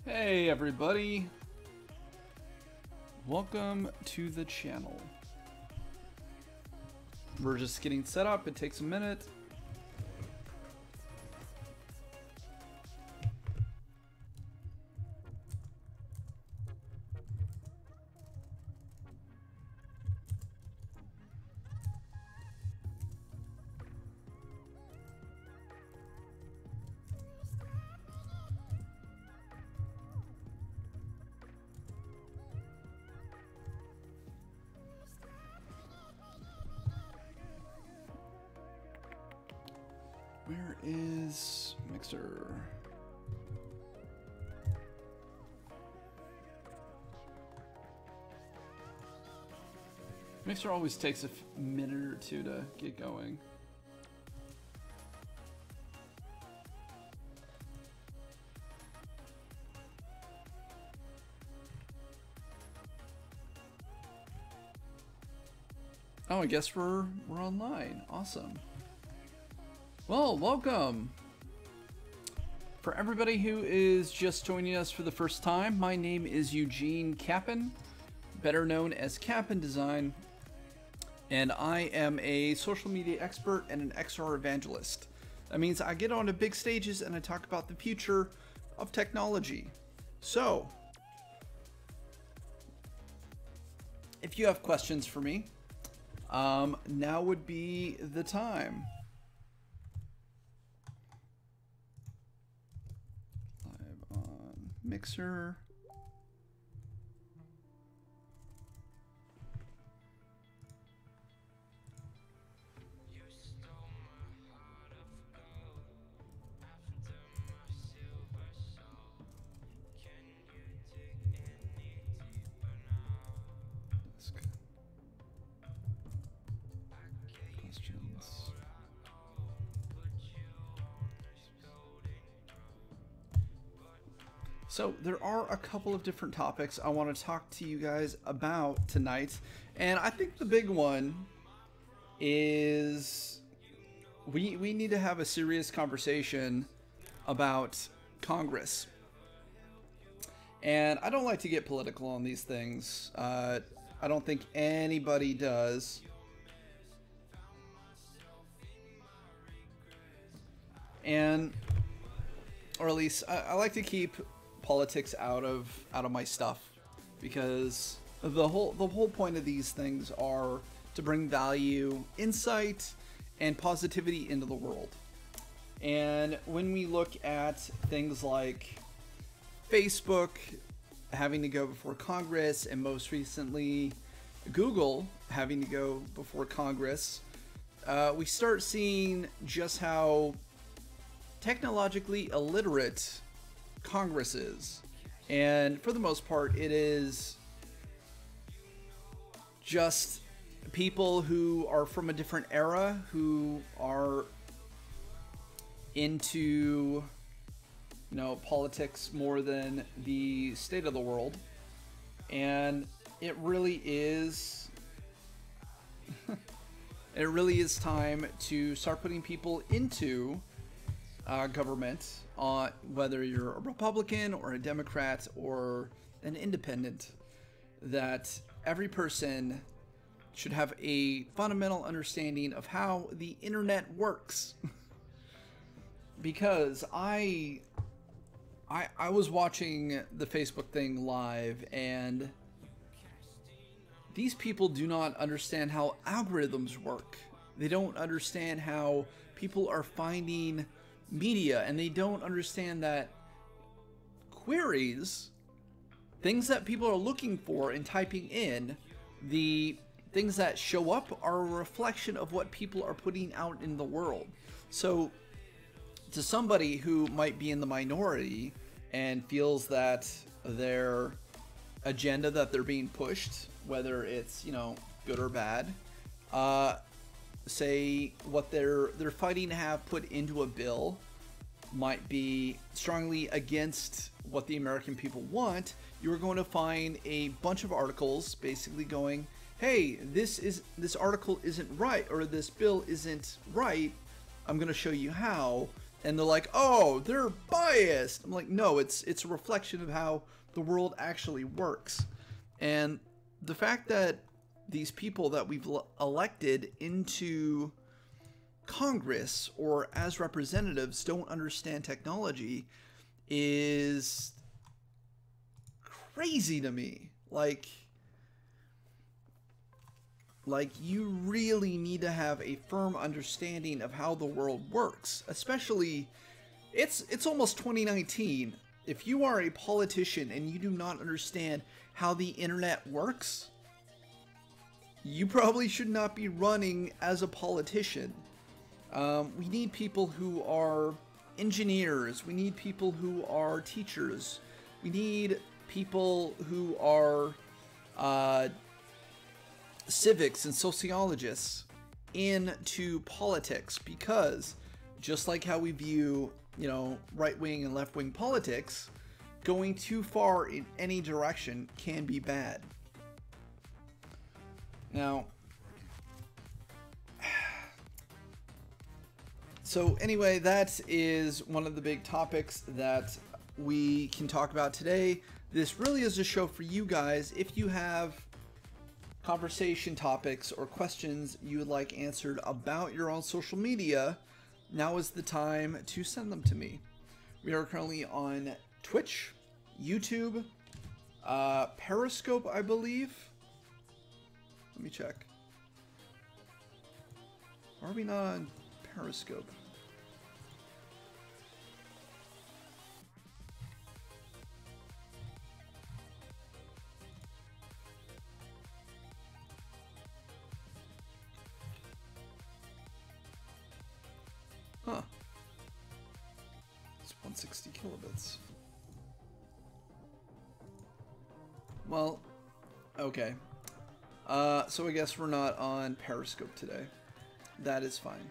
Hey everybody, welcome to the channel. We're just getting set up, it takes a minute. Where is Mixer? Mixer always takes a minute or two to get going. Oh, I guess we're online. Awesome. Well, welcome. For everybody who is just joining us for the first time, my name is Eugene Capon, better known as Capon Design, and I am a social media expert and an XR evangelist. That means I get onto big stages and I talk about the future of technology. So, if you have questions for me, now would be the time. Mixer. Questions. So there are a couple of different topics I want to talk to you guys about tonight, and I think the big one is we need to have a serious conversation about Congress. And I don't like to get political on these things. I don't think anybody does. And, or at least I like to keep politics out of my stuff, because the whole point of these things are to bring value, insight, and positivity into the world. And when we look at things like Facebook having to go before Congress, and most recently Google having to go before Congress, we start seeing just how technologically illiterate Congress is. And for the most part, it is just people who are from a different era, who are into, politics more than the state of the world. And it really is it really is time to start putting people into government, whether you're a Republican or a Democrat or an independent, that every person should have a fundamental understanding of how the internet works. Because I was watching the Facebook thing live, and these people do not understand how algorithms work. They don't understand how people are finding media, and they don't understand that queries, things that people are looking for and typing in, the things that show up are a reflection of what people are putting out in the world. So to somebody who might be in the minority and feels that their agenda that they're being pushed, whether it's good or bad, say what they're fighting to have put into a bill might be strongly against what the American people want, you're going to find a bunch of articles basically going, hey, this article isn't right, or this bill isn't right. I'm going to show you how. and they're like, oh, they're biased. I'm like, no, it's a reflection of how the world actually works. And the fact that these people that we've elected into Congress or as representatives don't understand technology is crazy to me. Like you really need to have a firm understanding of how the world works, especially it's almost 2019. If you are a politician and you do not understand how the internet works, you probably should not be running as a politician. We need people who are engineers. We need people who are teachers. We need people who are civics and sociologists into politics, because just like how we view, you know, right-wing and left-wing politics, going too far in any direction can be bad. Now, so anyway, that is one of the big topics that we can talk about today. This really is a show for you guys. If you have conversation topics or questions you would like answered about your own social media, now is the time to send them to me. We are currently on Twitch, YouTube, Periscope, I believe. Let me check. Are we not on Periscope? Huh. It's 160 kilobits. Well, okay. So I guess we're not on Periscope today. That is fine.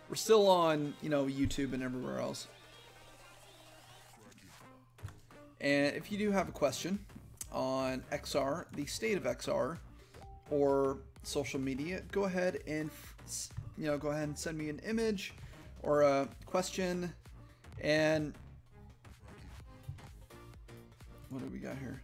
We're still on, you know, YouTube and everywhere else. And if you do have a question on XR, the state of XR, or social media, go ahead and, you know, go ahead and send me an image or a question. And what do we got here?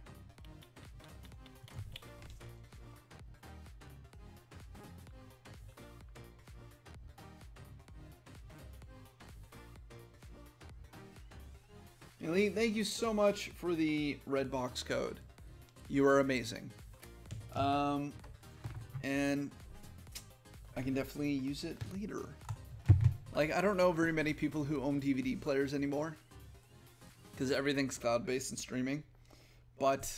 Lee, thank you so much for the red box code. You are amazing. And I can definitely use it later. Like, I don't know very many people who own DVD players anymore, because everything's cloud-based and streaming. But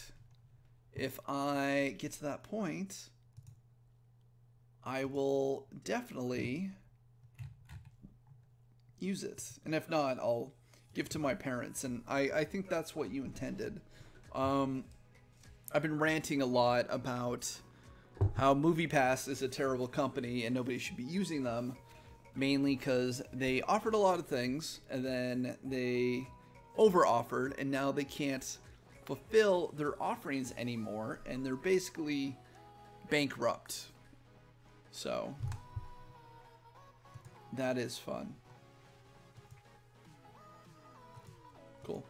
if I get to that point, I will definitely use it. And if not, I'll give to my parents, and I think that's what you intended. I've been ranting a lot about how MoviePass is a terrible company and nobody should be using them, mainly because they offered a lot of things and then they over-offered, and now they can't fulfill their offerings anymore, and they're basically bankrupt. So that is fun. Cool.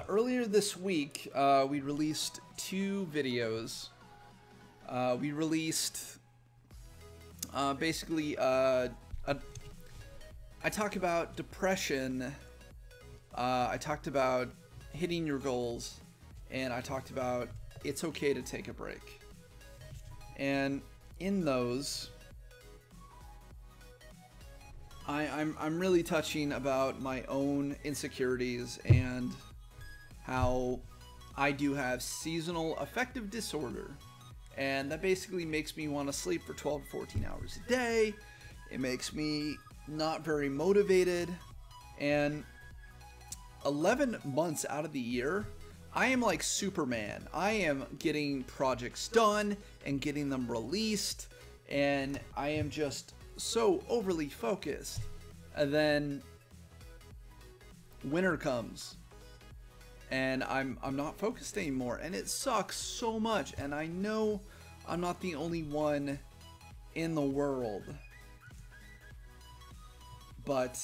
Earlier this week, we released 2 videos. We released basically I talk about depression, I talked about hitting your goals, and I talked about it's okay to take a break. And in those, I'm really touching about my own insecurities and how I do have seasonal affective disorder, and that basically makes me want to sleep for 12 to 14 hours a day. It makes me not very motivated, and 11 months out of the year, I am like Superman. I am getting projects done and getting them released, and I am just so overly focused. And then winter comes and I'm not focused anymore, and it sucks so much. And I know I'm not the only one in the world, but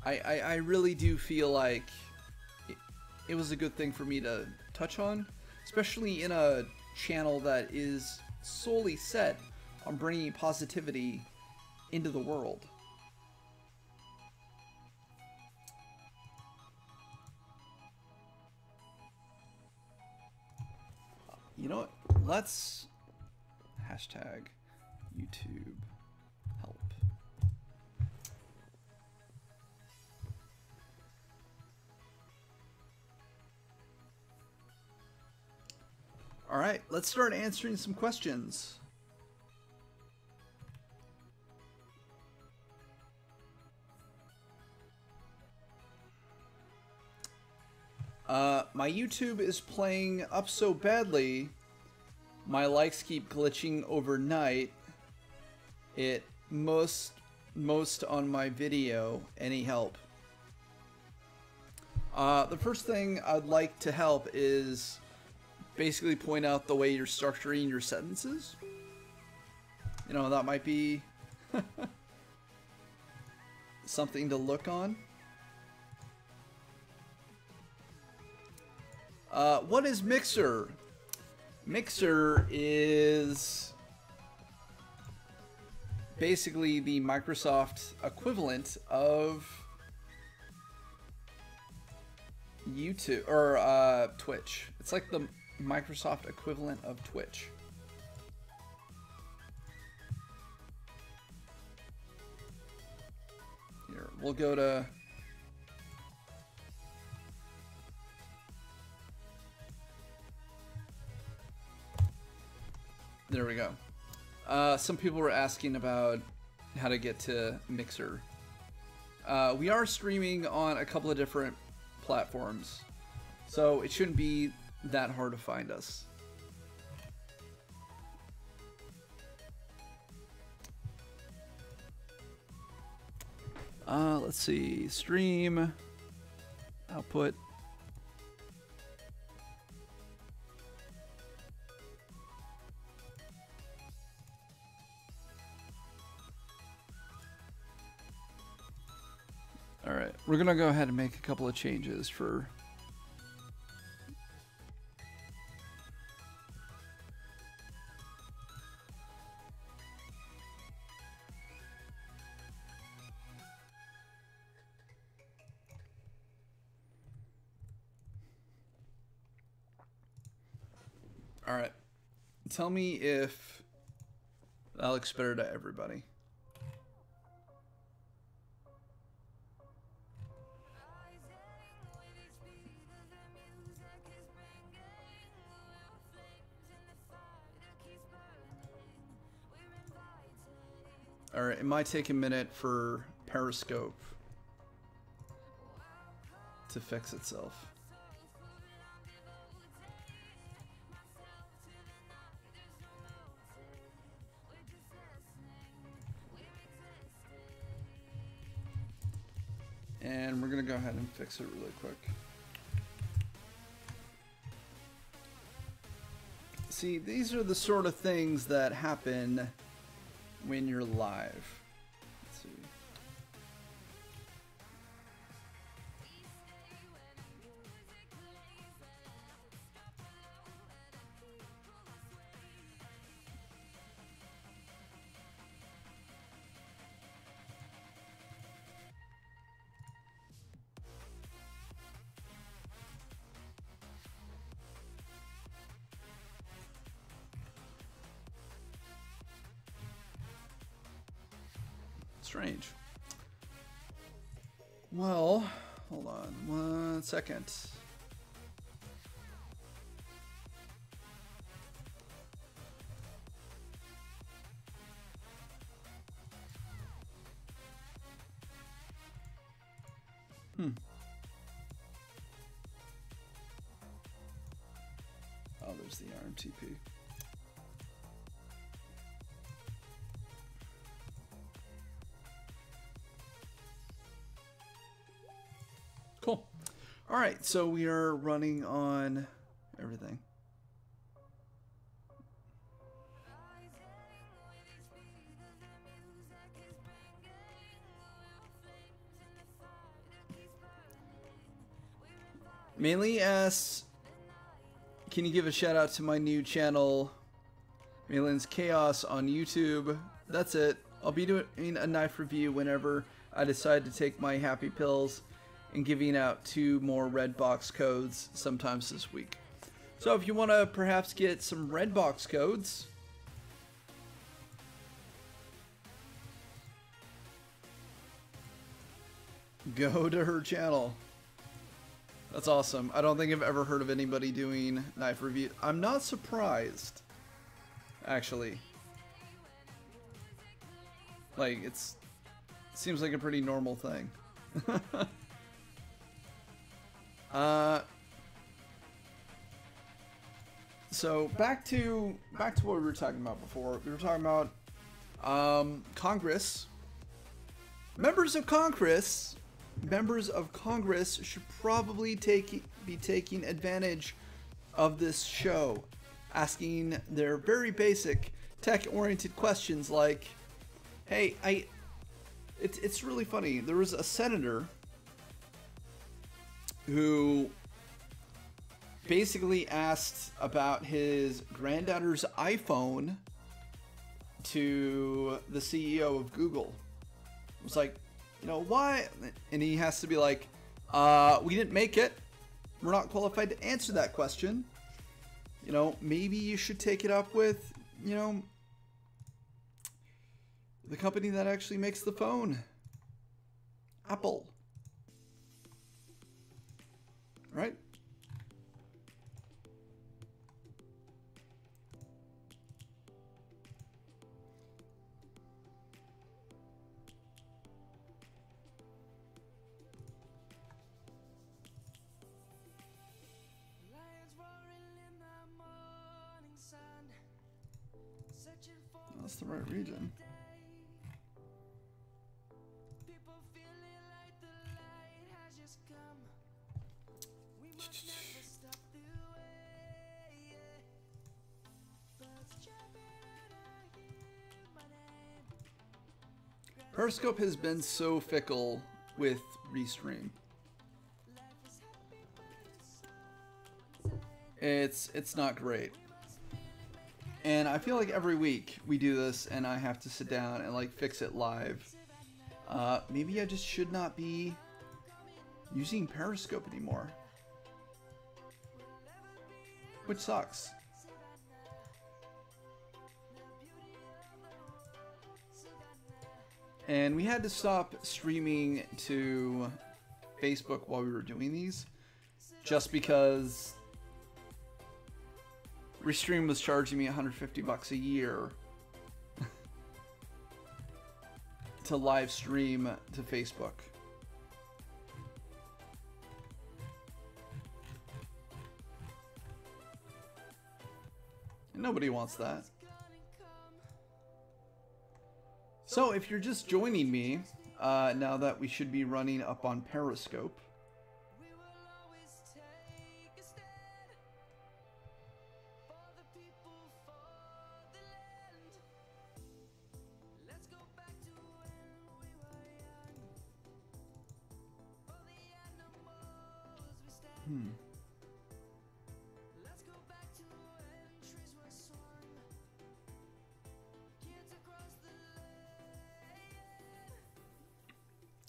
I really do feel like it was a good thing for me to touch on, especially in a channel that is solely set on bringing positivity into the world. You know what? Let's hashtag YouTube help. All right, let's start answering some questions. My YouTube is playing up so badly, my likes keep glitching overnight. It most on my video. Any help? The first thing I'd like to help is basically point out the way you're structuring your sentences. You know, that might be something to look on. What is Mixer? Mixer is basically the Microsoft equivalent of YouTube or Twitch. It's like the Microsoft equivalent of Twitch. Here, we'll go to there we go. Some people were asking about how to get to Mixer. We are streaming on a couple of different platforms, so it shouldn't be that hard to find us. Let's see, stream, output. All right, we're gonna go ahead and make a couple of changes for all right. Tell me if that looks better to everybody. All right, it might take a minute for Periscope to fix itself. And we're gonna go ahead and fix it really quick. See, these are the sort of things that happen when you're live. Let's see. Strange. Well, hold on 1 second. Oh, there's the RMTP. Cool. All right, so we are running on everything. Mainly asks, can you give a shout out to my new channel, Malin's Chaos on YouTube? That's it. I'll be doing a knife review whenever I decide to take my happy pills, and giving out 2 more red box codes sometimes this week. So if you want to perhaps get some red box codes, go to her channel. That's awesome. I don't think I've ever heard of anybody doing knife review. I'm not surprised, actually. Like, it seems like a pretty normal thing. So back to what we were talking about before. We were talking about Congress. Members of Congress should probably be taking advantage of this show, asking their very basic tech-oriented questions like, "Hey, it's really funny. There was a senator who basically asked about his granddaughter's iPhone to the CEO of Google. It was like, why?" And he has to be like, "We didn't make it. We're not qualified to answer that question. Maybe you should take it up with, the company that actually makes the phone. Apple." Right? That's the right region. Periscope has been so fickle with Restream. It's not great. And I feel like every week we do this and I have to sit down and like fix it live. Maybe I just should not be using Periscope anymore. Which sucks. And we had to stop streaming to Facebook while we were doing these, just because Restream was charging me $150 a year to live stream to Facebook. And nobody wants that. So if you're just joining me, now that we should be running up on Periscope,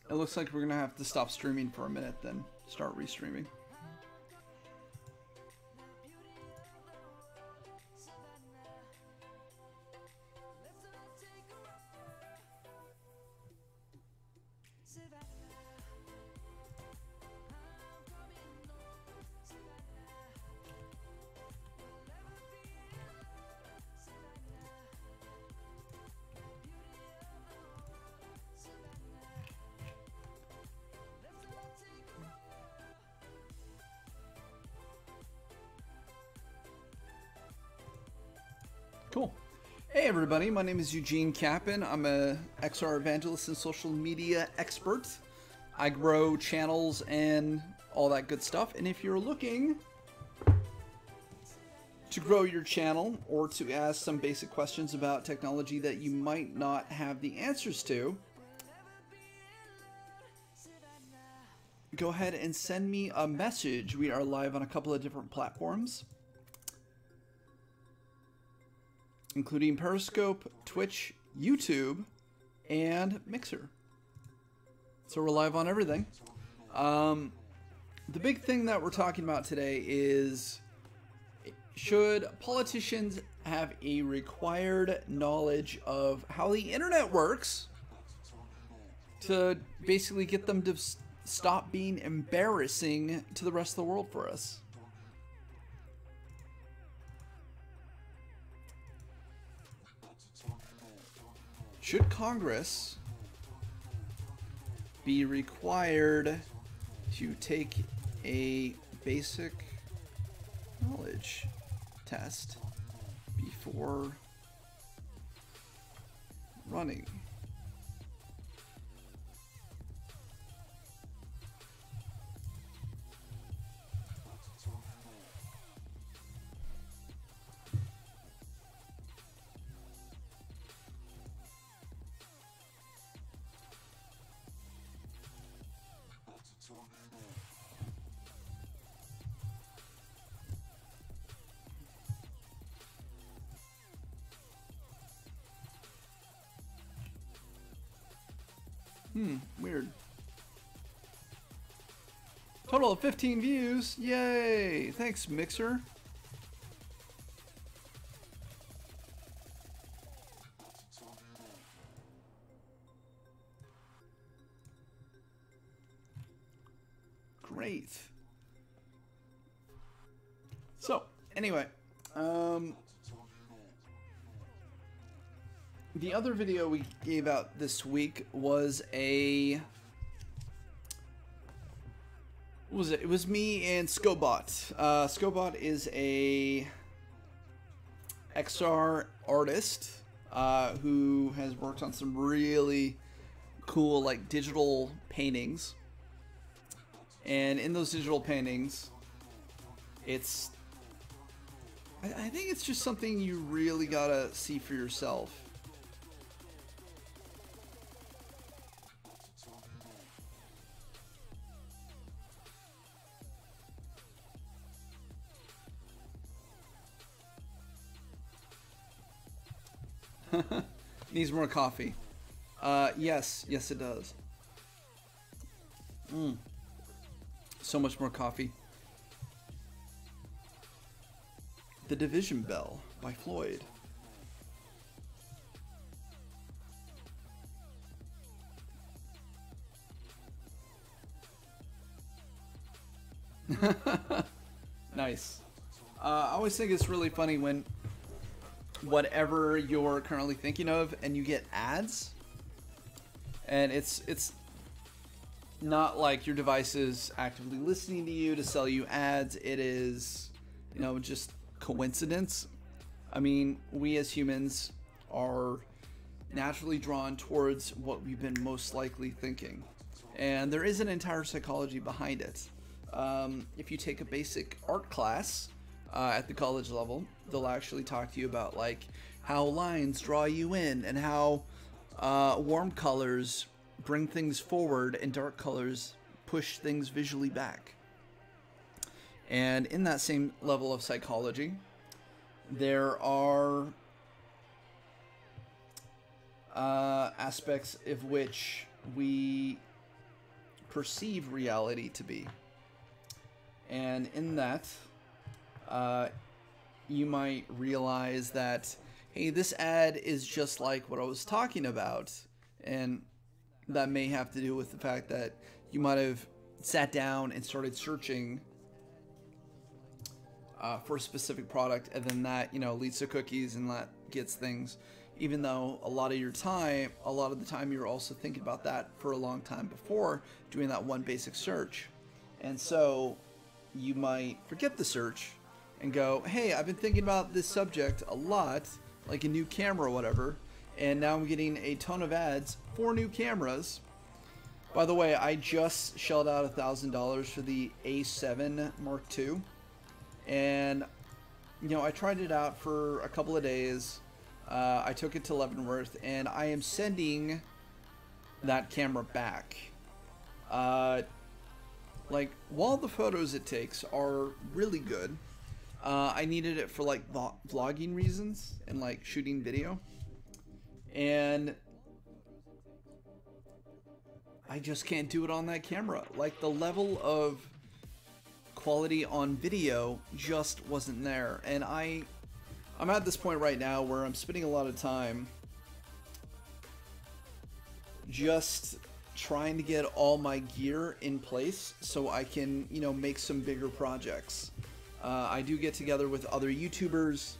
it looks like we're gonna have to stop streaming for a minute, then start restreaming. Cool. Hey everybody, my name is Eugene Capon. I'm a XR evangelist and social media expert. I grow channels and all that good stuff. And if you're looking to grow your channel or to ask some basic questions about technology that you might not have the answers to, go ahead and send me a message. We are live on a couple of different platforms, including Periscope, Twitch, YouTube, and Mixer. So we're live on everything. The big thing that we're talking about today is, should politicians have a required knowledge of how the internet works to basically get them to stop being embarrassing to the rest of the world for us? Should Congress be required to take a basic knowledge test before running? Weird. Total of 15 views. Yay! Thanks, Mixer. Great. So, anyway, the other video we gave out this week was a... What was it? It was me and Scobot. Scobot is a XR artist who has worked on some really cool, like, digital paintings. And in those digital paintings, it's... I think it's just something you really gotta see for yourself. Needs more coffee. Yes, it does. So much more coffee. The Division Bell by Floyd. Nice. I always think it's really funny when whatever you're currently thinking of and you get ads, and it's not like your device is actively listening to you to sell you ads. It is, you know, just coincidence. I mean, we as humans are naturally drawn towards what we've been most likely thinking, and there is an entire psychology behind it. If you take a basic art class at the college level, they'll actually talk to you about like how lines draw you in, and how warm colors bring things forward and dark colors push things visually back. And in that same level of psychology, there are aspects of which we perceive reality to be. And in that, you might realize that, hey, this ad is just like what I was talking about. And that may have to do with the fact that you might have sat down and started searching for a specific product, and then that, you know, leads to cookies, and that gets things, even though a lot of the time you're also thinking about that for a long time before doing that one basic search. And so you might forget the search and go, hey, I've been thinking about this subject a lot, like a new camera or whatever, and now I'm getting a ton of ads for new cameras. By the way, I just shelled out $1,000 for the A7 Mark II, and you know, I tried it out for a couple of days. I took it to Leavenworth, and I am sending that camera back. Like, while the photos it takes are really good, I needed it for like vlogging reasons and like shooting video. And I just can't do it on that camera. Like, the level of quality on video just wasn't there. And I'm at this point right now where I'm spending a lot of time just trying to get all my gear in place so I can, you know, make some bigger projects. I do get together with other YouTubers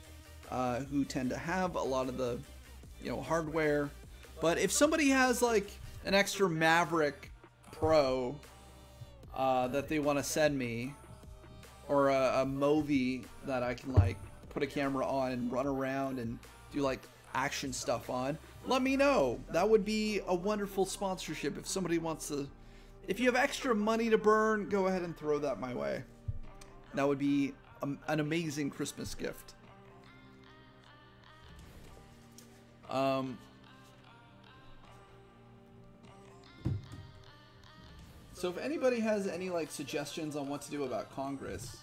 who tend to have a lot of the, you know, hardware. But if somebody has like an extra Maverick Pro that they want to send me, or a Movi that I can like put a camera on and run around and do like action stuff on, let me know. That would be a wonderful sponsorship. If somebody wants to, if you have extra money to burn, go ahead and throw that my way. That would be an amazing Christmas gift. So if anybody has any like suggestions on what to do about Congress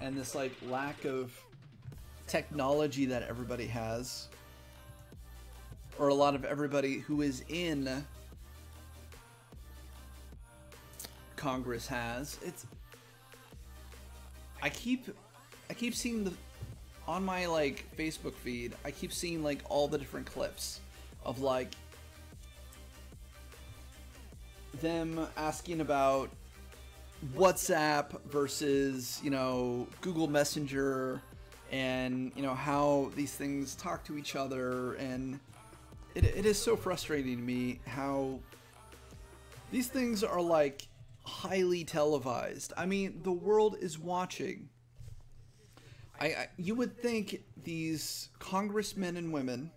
and this like lack of technology that everybody has, or a lot of everybody who is in Congress has, I keep seeing on my like Facebook feed, I keep seeing like all the different clips of like them asking about WhatsApp versus, you know, Google Messenger, and, you know, how these things talk to each other. And it is so frustrating to me how these things are like highly televised. I mean, the world is watching. You would think these congressmen and women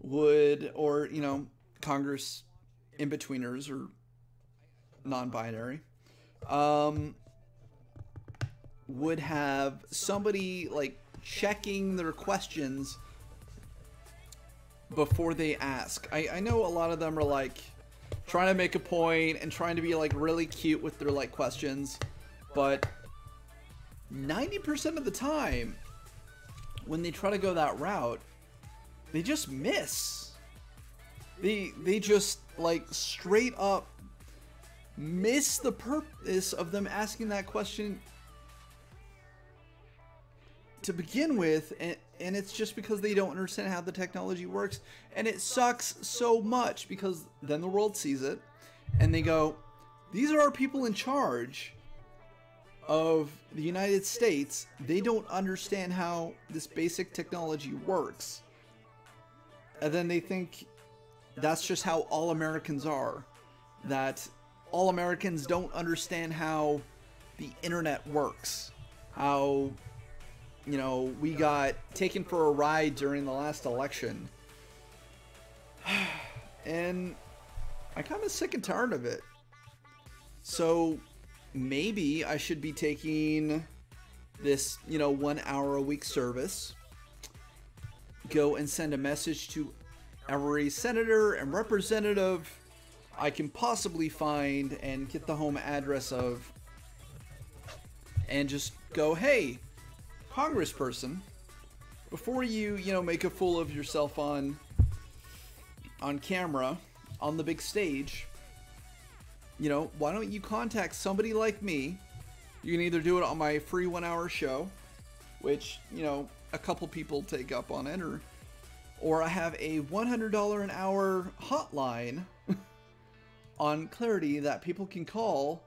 would, or, you know, Congress in-betweeners or non-binary, would have somebody like checking their questions before they ask. I know a lot of them are like trying to make a point and trying to be like really cute with their like questions, but 90% of the time when they try to go that route, they just miss. They just like straight up miss the purpose of them asking that question to begin with, and it's just because they don't understand how the technology works. And it sucks so much because then the world sees it and they go, these are our people in charge of the United States. They don't understand how this basic technology works. And then they think that's just how all Americans are. That all Americans don't understand how the internet works. How, you know, we got taken for a ride during the last election. And I'm kind of sick and tired of it. So maybe I should be taking this, you know, 1 hour a week service, go and send a message to every senator and representative I can possibly find and get the home address of, and just go, hey, congressperson, before you know, make a fool of yourself on camera on the big stage, you know, why don't you contact somebody like me? You can either do it on my free 1 hour show, which, you know, a couple people take up on it, or I have a $100 an hour hotline on Clarity that people can call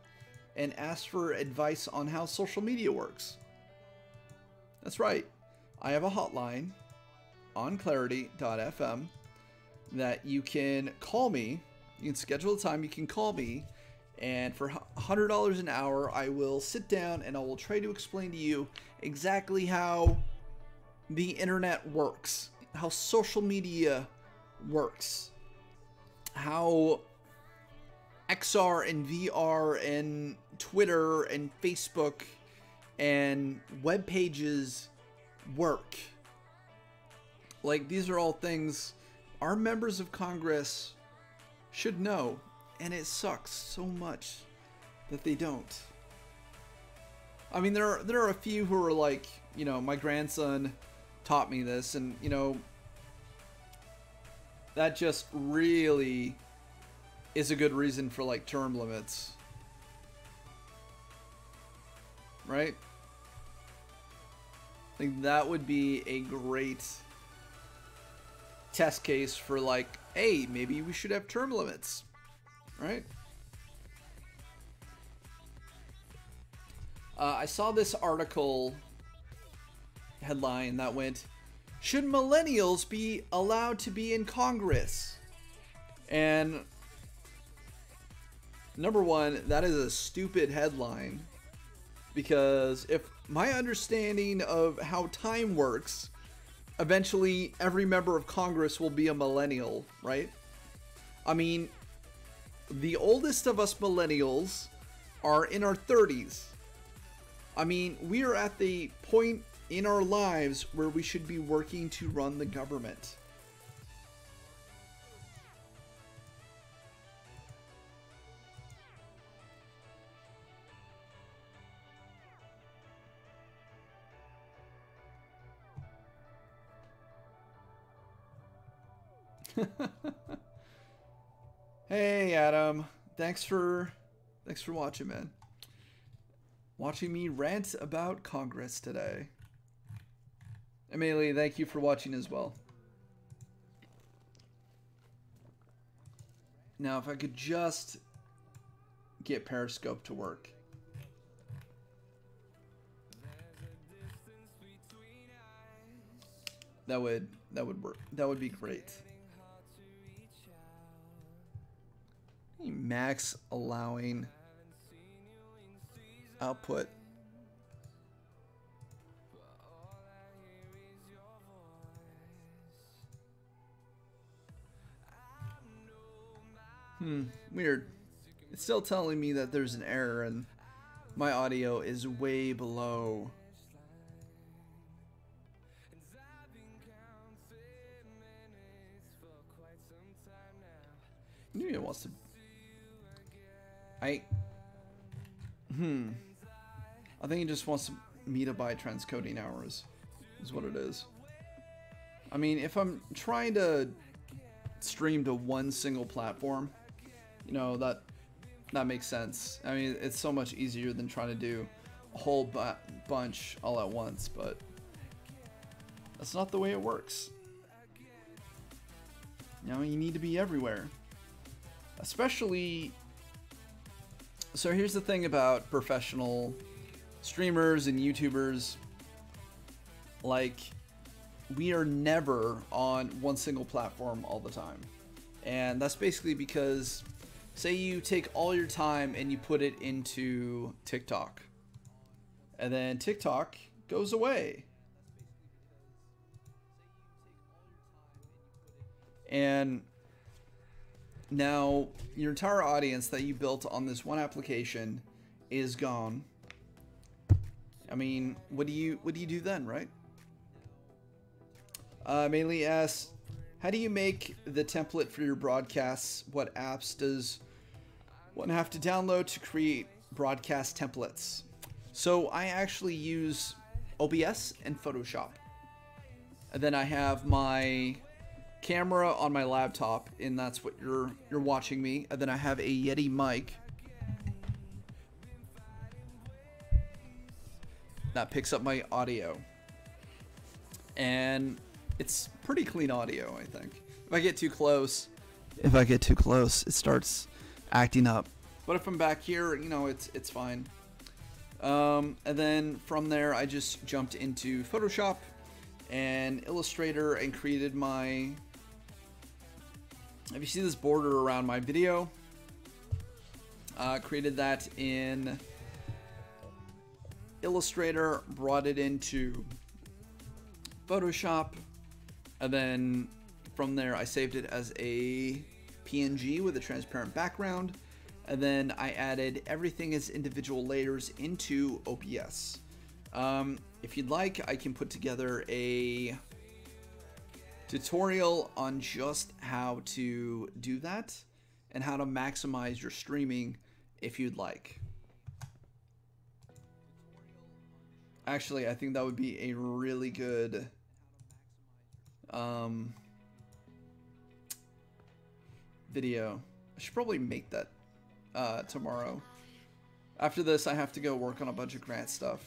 and ask for advice on how social media works. That's right. I have a hotline on clarity.fm that you can call me. You can schedule a time, you can call me, and for $100 an hour, I will sit down and I will try to explain to you exactly how the internet works, how social media works, how XR and VR and Twitter and Facebook and web pages work. Like, these are all things our members of Congress should know, and it sucks so much that they don't. I mean, there are a few who are like, you know, my grandson taught me this, and you know, that just really is a good reason for like term limits, right? I think that would be a great test case for like, hey, maybe we should have term limits, right? I saw this article headline that went, should millennials be allowed to be in Congress? And number one, that is a stupid headline, because if my understanding of how time works, eventually every member of Congress will be a millennial, right? I mean, the oldest of us millennials are in our 30s. I mean, we are at the point in our lives where we should be working to run the government. Hey Adam, thanks for watching, man. Watching me rant about Congress today. Amelie, thank you for watching as well. Now, if I could just get Periscope to work. That would work. That would be great. Max allowing output. Weird. It's still telling me that there's an error and my audio is way below. Maybe it wants to. I think it just wants me to buy transcoding hours, is what it is. I mean, if I'm trying to stream to one single platform, you know, that makes sense. I mean, it's so much easier than trying to do a whole bunch all at once, but that's not the way it works. You know, you need to be everywhere. Especially, so here's the thing about professional streamers and YouTubers. Like, we are never on one single platform all the time. And that's basically because, say you take all your time and you put it into TikTok, and then TikTok goes away. And now your entire audience that you built on this one application is gone. I mean, what do you do then, right? Mainly asks, how do you make the template for your broadcasts? What apps does one have to download to create broadcast templates? So I actually use OBS and Photoshop. And then I have my camera on my laptop, and that's what you're watching me. And then I have a Yeti mic that picks up my audio, and it's pretty clean audio, I think. If I get too close, it starts acting up. But if I'm back here, you know, it's fine. And then from there, I just jumped into Photoshop and Illustrator and created my. If you see this border around my video, created that in Illustrator, brought it into Photoshop, and then from there I saved it as a PNG with a transparent background, and then I added everything as individual layers into OBS. If you'd like, I can put together a tutorial on just how to do that and how to maximize your streaming if you'd like. Actually, I think that would be a really good video. I should probably make that tomorrow. After this, I have to go work on a bunch of grant stuff.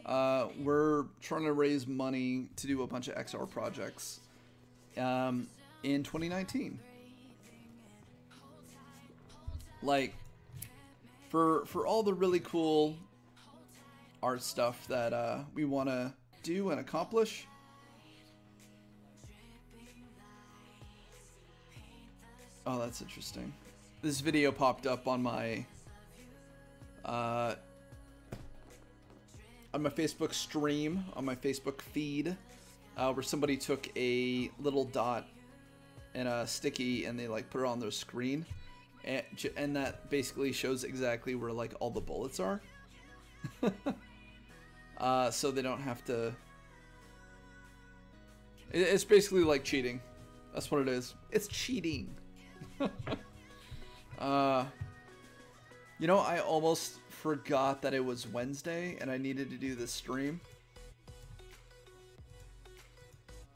We're trying to raise money to do a bunch of XR projects in 2019. Like, for all the really cool art stuff that we want to do and accomplish. Oh, that's interesting. This video popped up on my Facebook stream, on my Facebook feed, where somebody took a little dot and a sticky and they like put it on their screen, and that basically shows exactly where like all the bullets are. So they don't have to. It's basically like cheating. That's what it is. It's cheating. You know, I almost forgot that it was Wednesday and I needed to do this stream.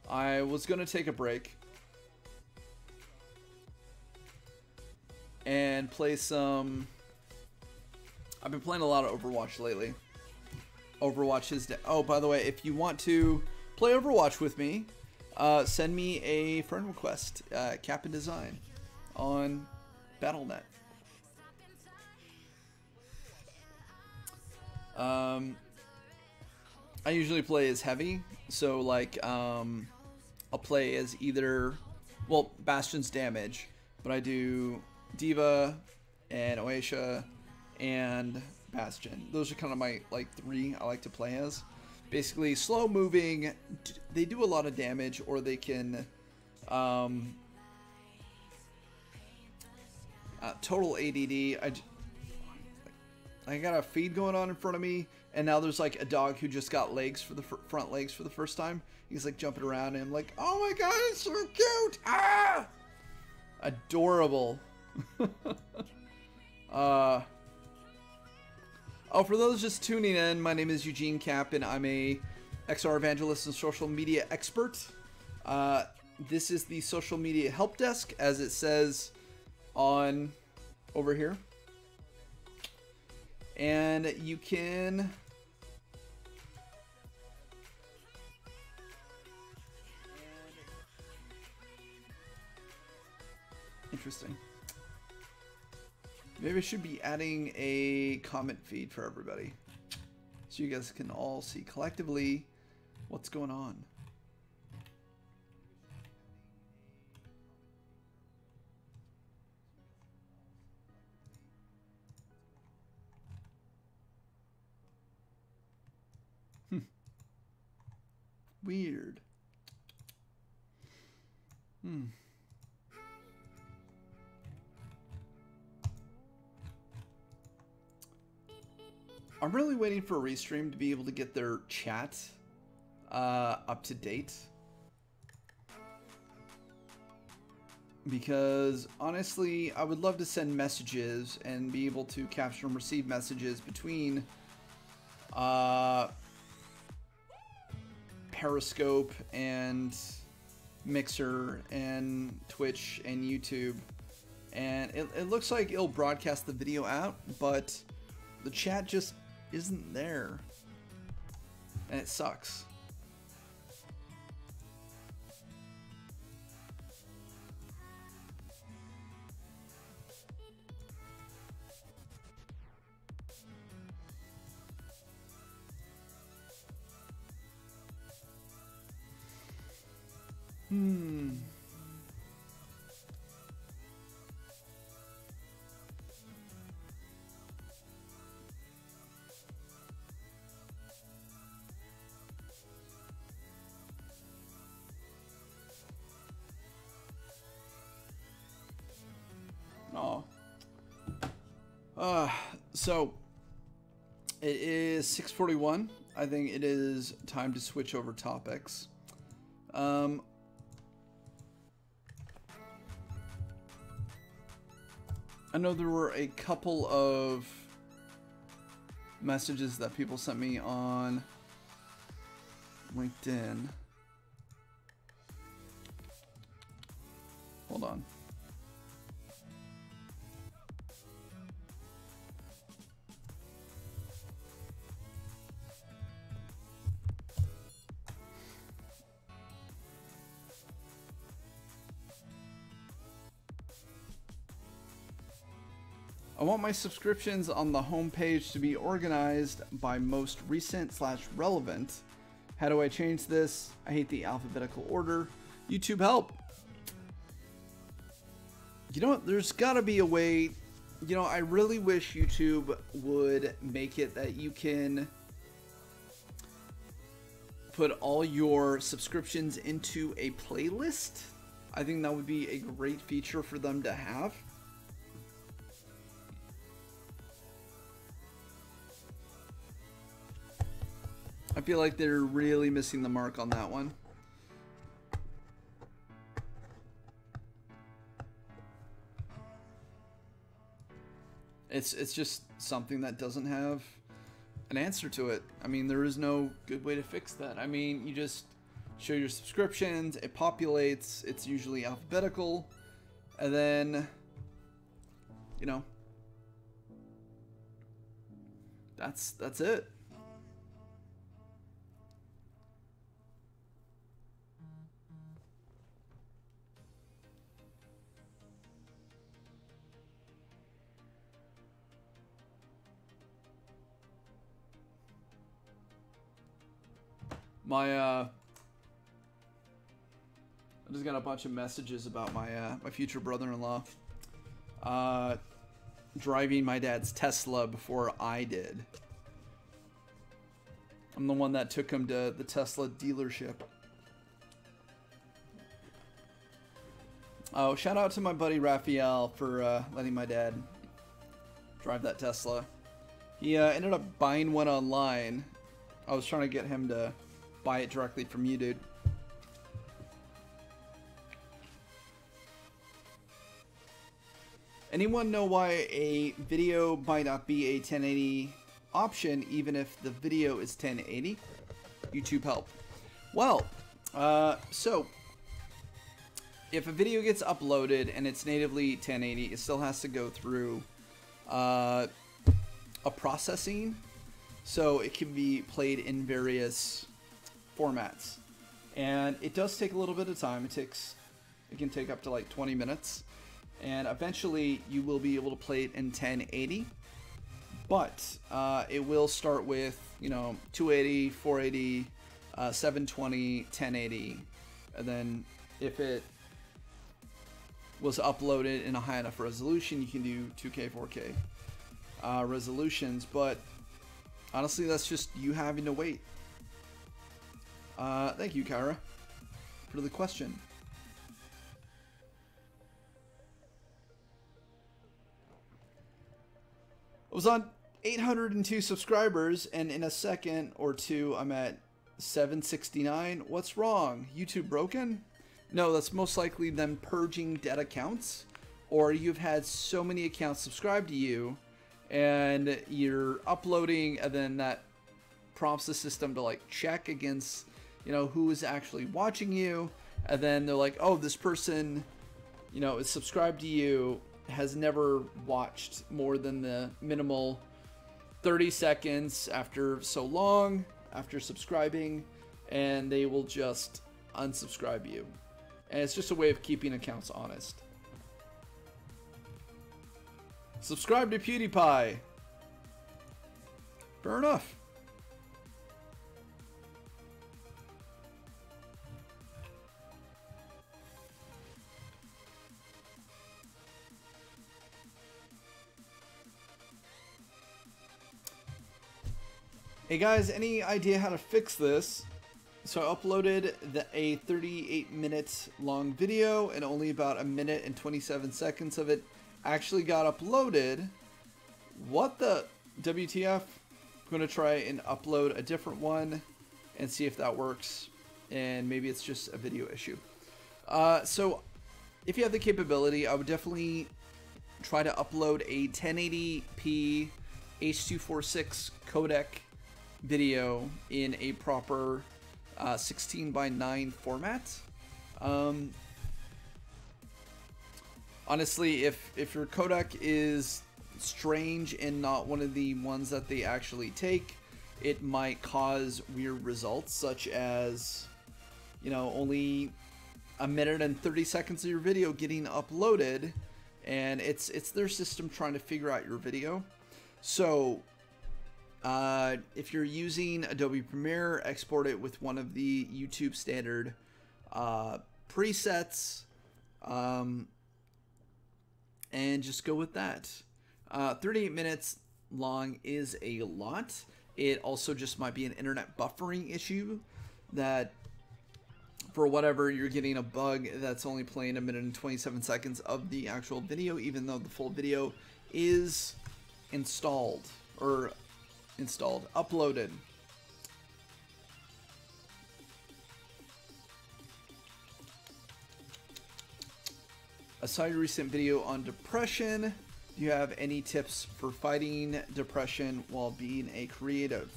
I was gonna take a break and play some. I've been playing a lot of Overwatch lately. Overwatch is oh, by the way, if you want to play Overwatch with me, send me a friend request, Capon Design, on Battle.net. I usually play as heavy, so like I'll play as either, well, Bastion's damage, but I do Diva and Oasia and Bastion. Those are kind of my like three I like to play as. Basically slow moving, they do a lot of damage, or they can total ADD. I got a feed going on in front of me, and now there's like a dog who just got legs for the front legs for the first time. He's like jumping around, and I'm like, oh my god, it's so cute! Ah, adorable. Oh, for those just tuning in, my name is Eugene Capon. I'm a XR evangelist and social media expert. This is the social media help desk, as it says on over here. And you can interesting. Maybe I should be adding a comment feed for everybody, so you guys can all see collectively what's going on. Weird. I'm really waiting for Restream to be able to get their chat up to date, because honestly I would love to send messages and be able to capture and receive messages between Periscope and Mixer and Twitch and YouTube, and it looks like it'll broadcast the video out, but the chat just isn't there, and it sucks. So it is 6:41. I think it is time to switch over topics. I know there were a couple of messages that people sent me on LinkedIn. Hold on. I want my subscriptions on the home page to be organized by most recent / relevant. How do I change this? I hate the alphabetical order. YouTube help. You know what? There's got to be a way. You know, I really wish YouTube would make it that you can put all your subscriptions into a playlist. I think that would be a great feature for them to have. I feel like they're really missing the mark on that one. It's just something that doesn't have an answer to it. I mean, there is no good way to fix that. I mean, you just show your subscriptions, it populates, it's usually alphabetical, and then, you know, that's it. I just got a bunch of messages about my my future brother-in-law driving my dad's Tesla before I did. I'm the one that took him to the Tesla dealership. Oh, shout out to my buddy Raphael for letting my dad drive that Tesla. He ended up buying one online. I was trying to get him to buy it directly from you, dude. Anyone know why a video might not be a 1080 option even if the video is 1080? YouTube help. Well, so if a video gets uploaded and it's natively 1080, it still has to go through a processing, so it can be played in various formats, and it does take a little bit of time. It can take up to like 20 minutes, and eventually you will be able to play it in 1080, but it will start with, you know, 280, 480, 720, 1080, and then if it was uploaded in a high enough resolution, you can do 2K, 4K resolutions. But honestly, that's just you having to wait. Thank you, Kyra, for the question. I was on 802 subscribers, and in a second or two, I'm at 769. What's wrong? YouTube broken? No, that's most likely them purging dead accounts, or you've had so many accounts subscribed to you, and you're uploading, and then that prompts the system to like check against, you know, who is actually watching you, and then they're like, oh, this person, you know, is subscribed to you, has never watched more than the minimal 30 seconds after so long after subscribing, and they will just unsubscribe you. And it's just a way of keeping accounts honest. Subscribe to PewDiePie. Fair enough. Hey guys, any idea how to fix this? So I uploaded a 38-minute long video, and only about 1 minute and 27 seconds of it actually got uploaded. What the WTF? I'm going to try and upload a different one and see if that works. And maybe it's just a video issue. So if you have the capability, I would definitely try to upload a 1080p H.246 codec video in a proper 16 by 9 format. Honestly, if your codec is strange and not one of the ones that they actually take, it might cause weird results, such as, you know, only a minute and 30 seconds of your video getting uploaded, and it's their system trying to figure out your video. So if you're using Adobe Premiere, export it with one of the YouTube standard presets, and just go with that. 38 minutes long is a lot. It also just might be an internet buffering issue that, for whatever, you're getting a bug that's only playing a minute and 27 seconds of the actual video, even though the full video is uploaded. I saw your recent video on depression. Do you have any tips for fighting depression while being a creative?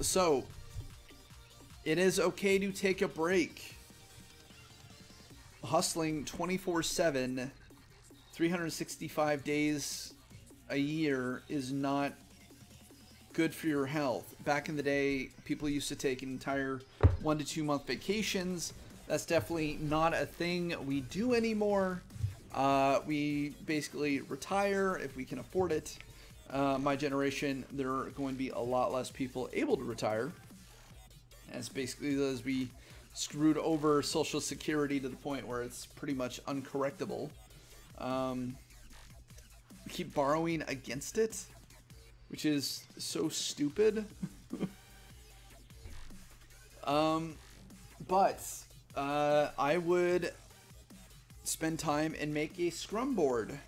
So, it is okay to take a break. Hustling 24/7, 365 days a year is not good for your health. Back in the day, people used to take entire 1 to 2 month vacations. That's definitely not a thing we do anymore. We basically retire if we can afford it. My generation, there are going to be a lot less people able to retire. As basically as we screwed over Social Security to the point where it's pretty much uncorrectable. We keep borrowing against it, which is so stupid. But I would spend time and make a scrum board.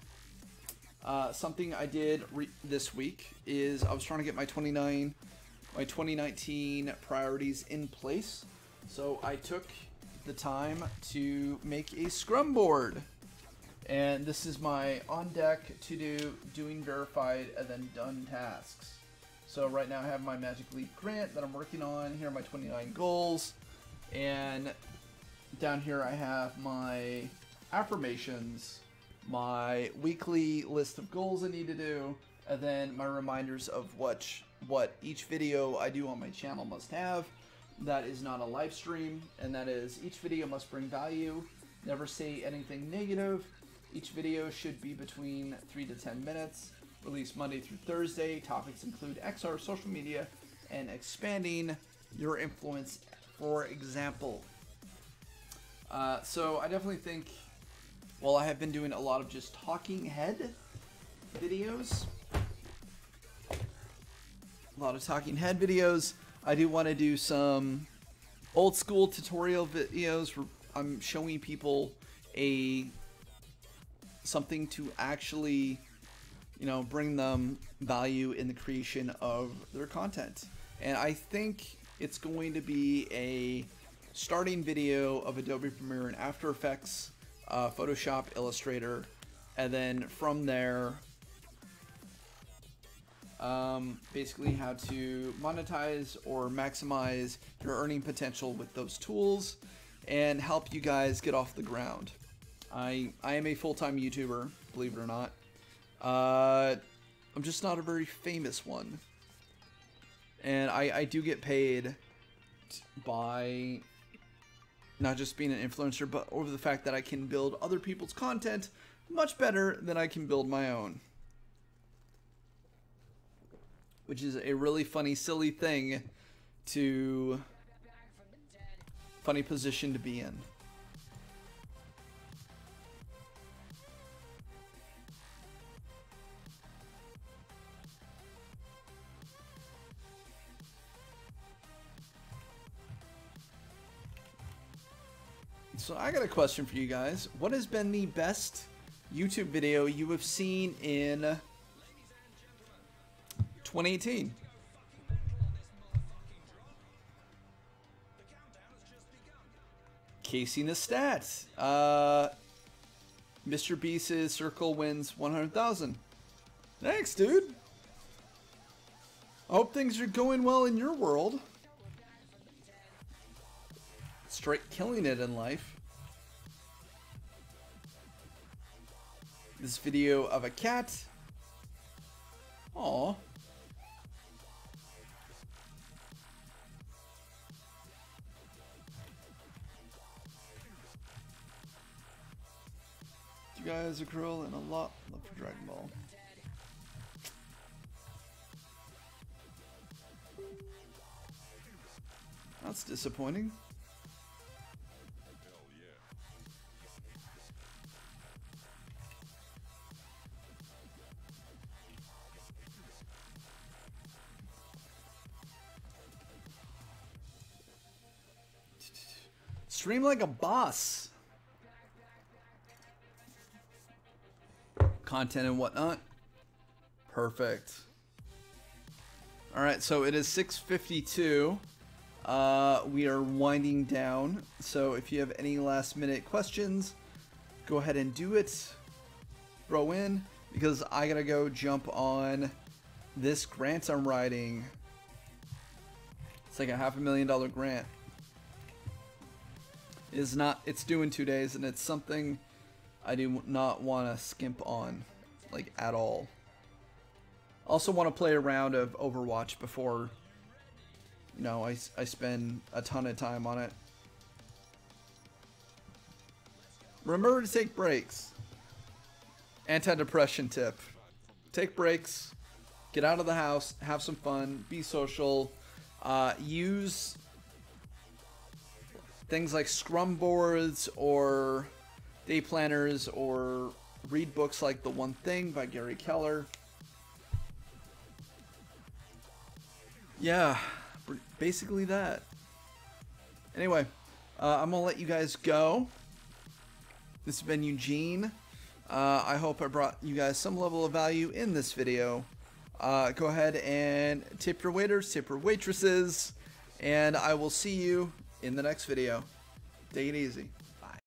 Something I did this week is I was trying to get my 2019 priorities in place. So I took the time to make a scrum board. And this is my on deck, to do, doing verified, and then done tasks. So right now I have my Magic Leap grant that I'm working on. Here are my 29 goals. And down here I have my affirmations, my weekly list of goals I need to do, and then my reminders of what each video I do on my channel must have. That is not a live stream, and that is each video must bring value, never say anything negative. Each video should be between 3 to 10 minutes, released Monday through Thursday. Topics include XR, social media, and expanding your influence, for example. So I definitely think, well, I have been doing a lot of just talking head videos. I do want to do some old school tutorial videos where I'm showing people something to actually, you know, bring them value in the creation of their content. And I think it's going to be a starting video of Adobe Premiere and After Effects, Photoshop, Illustrator, and then from there, basically how to monetize or maximize your earning potential with those tools and help you guys get off the ground. I am a full-time YouTuber, believe it or not. I'm just not a very famous one. And I do get paid by not just being an influencer, but over the fact that I can build other people's content much better than I can build my own. Which is a really funny, silly thing funny position to be in. So I got a question for you guys. What has been the best YouTube video you have seen in 2018? Casey Neistat. Mr. Beast's circle wins 100,000. Thanks, dude. I hope things are going well in your world. straight killing it in life. This video of a cat. Aww. You guys are cruel and a lot love for Dragon Ball. That's disappointing. Stream like a boss. Content and whatnot. Perfect. Alright, so it is 6:52. We are winding down. So if you have any last minute questions, go ahead and do it. Throw in. Because I gotta go jump on this grant I'm writing. It's like a $500,000 grant. It's due in 2 days, and it's something I do not want to skimp on, like, at all. Also want to play a round of Overwatch before, you know, I spend a ton of time on it. Remember to take breaks. Anti-depression tip. Take breaks, get out of the house, have some fun, be social, use things like scrum boards or day planners, or read books like The One Thing by Gary Keller. Yeah, basically that. Anyway, I'm gonna let you guys go. This has been Eugene. I hope I brought you guys some level of value in this video. Go ahead and tip your waiters, tip your waitresses, and I will see you in the next video. Take it easy.